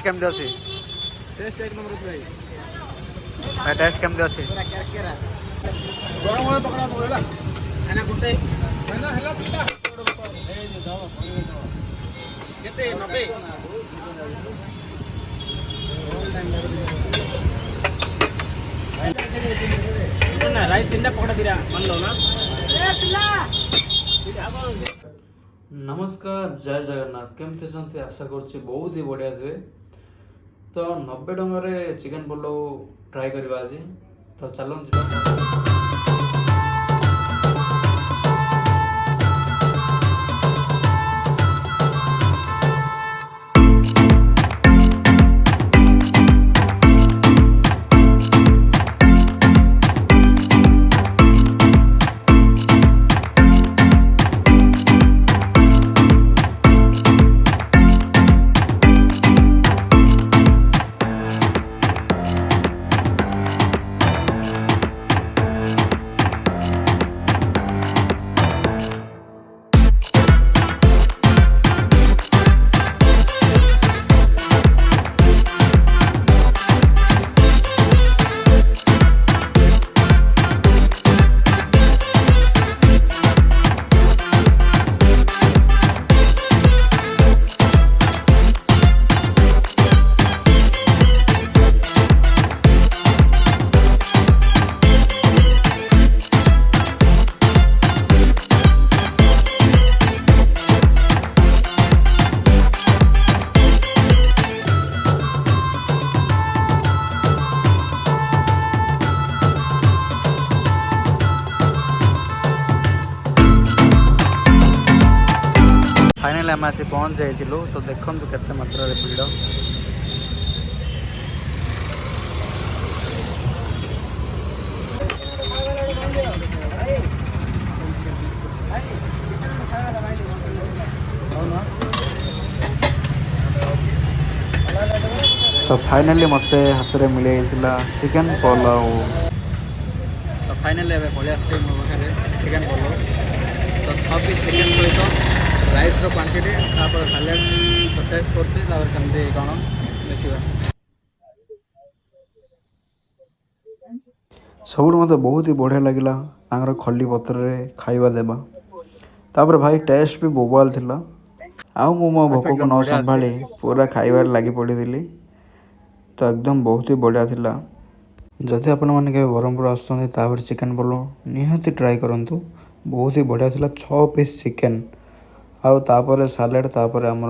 କେମିତି ଅଛି? ଟେଷ୍ଟ ଏକ ନମ୍ବର ଭାଇ। ଭାଇ ଟେଷ୍ଟ କେମିତି ଅଛି? ଗରମ ଗରମ ପକଡ଼ା ପକେଇଲା ଏନା ଗୋଟେ ହେଲା ହେଲା ପିଲା କେତେ 90 ନା ରାଇସ୍ ତିନିଟା ପକଡ଼ା ଦିରା ମାନलो ନା ନମସ୍କାର, ଜୟ ଜଗନ୍ନାଥ। କେମିତି ଅଛନ୍ତି? ଆଶା କରୁଛି ବହୁତ ହି ବଢ଼ିଆ ଥିବେ। ତ 90 ଟଙ୍କାରେ ଚିକେନ ପଲଉ ଟ୍ରାଏ କରିବା ଆଜି। ତ ଚାଲନ୍ତୁ ଯିବା। फाइनाली आम आसी पहुँच जाइलु। तो देखु केते मात्रा भिड़। तो फाइनाली मते हाथ में मिल जाता चिकेन पलाउ। तो फाइनाली एवं पलि आस मो पाखे चिकेन पलाउ। तो 6 पीस चिकेन सहित राइस क्वांटिटी सालाड तो टेस्ट करते कमी कौन देखा। सब मत बहुत ही बढ़िया लगे खली पत्र खाଇବା देवा। तापर भाई टेस्ट भी बोबाल थिला। आउ मो भोक को न संभाली पूरा खाइबार लगी पड़ी। तो एकदम बहुत ही बढ़िया थिला। जदि आपण मैंने के ब्रह्मपुर आसुँच चिकेन पलाउ निहाती ट्राए करूँ। बहुत ही बढ़िया थिला। 6 पीस चिकेन आउ तापर सालाड तापर हमर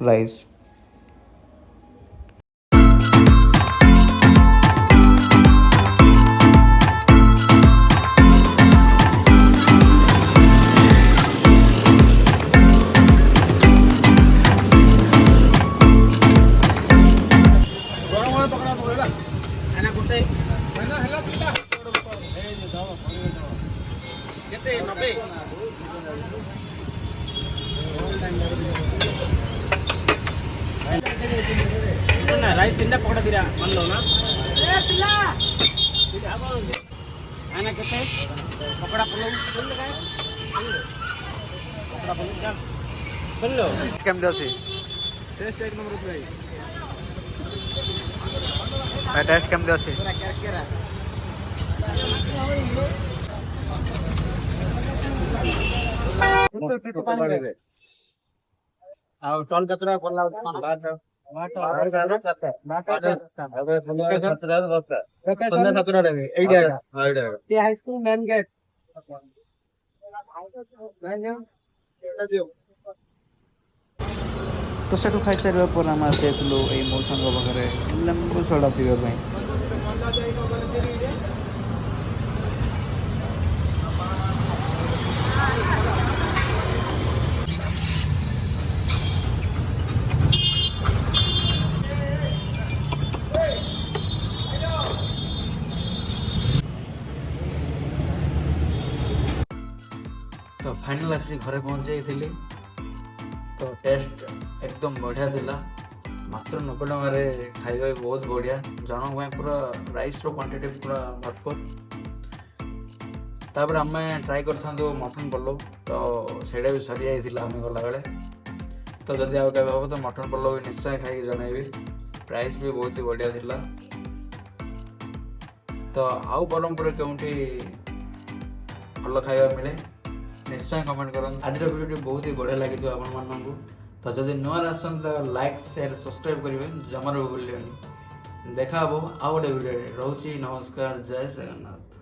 राइस। ଗରମ ଗରମ ପକଡ଼ା ପକେଇଲା ଏନା ଗୋଟେ ହେଲା ହେଲା ପିଲା କେତେ 90 ना राइस तीनटा पकड़ा दिरा मानलो ना पिला एना केते पकड़ा पलौ पकड़ा पलौ का सुन लो केमती अछि? टेस्ट एक नंबर भाई। भाई टेस्ट केमती अछि? पूरा केरा ଆଉ ଟନ୍ କେତେଟା ପଡିଲା ହାଇସ୍କୁଲ ମେନ୍ ଗେଟ୍ तो सेठू खाई सारा पर आम आसलु ये मौसा पाखे लेंबू सड़ा पीवा। तो फाइनल आसी घरे पहुँच जाइली। तो टेस्ट एकदम बढ़िया थिला। मात्र 90 टंकारे खाଇବା भी बहुत बढ़िया। जनक भाई पूरा राइस रो क्वांटिटी पूरा भरपूर। तापर आम ट्राए कर मटन पलौ। तो सेटा भी सरी जाइला आम गला बेले। तो जदि आउ केबे हो तो मटन पलौ भी निश्चय खाई जनइबी। प्राइस भी बहुत ही बढ़िया थिला। तो आउ ब्रह्मपुर केउठी भल खाଇବା मिले निश्चय कमेंट करन। आज वीडियो बहुत ही बढ़िया लगी आपण मानू। तो जदि नुआ आसन तो लाइक शेयर सब्सक्राइब करेंगे जमार भूलिए। देखा आउ गोटे वीडियो रोची। नमस्कार, जय जगन्नाथ।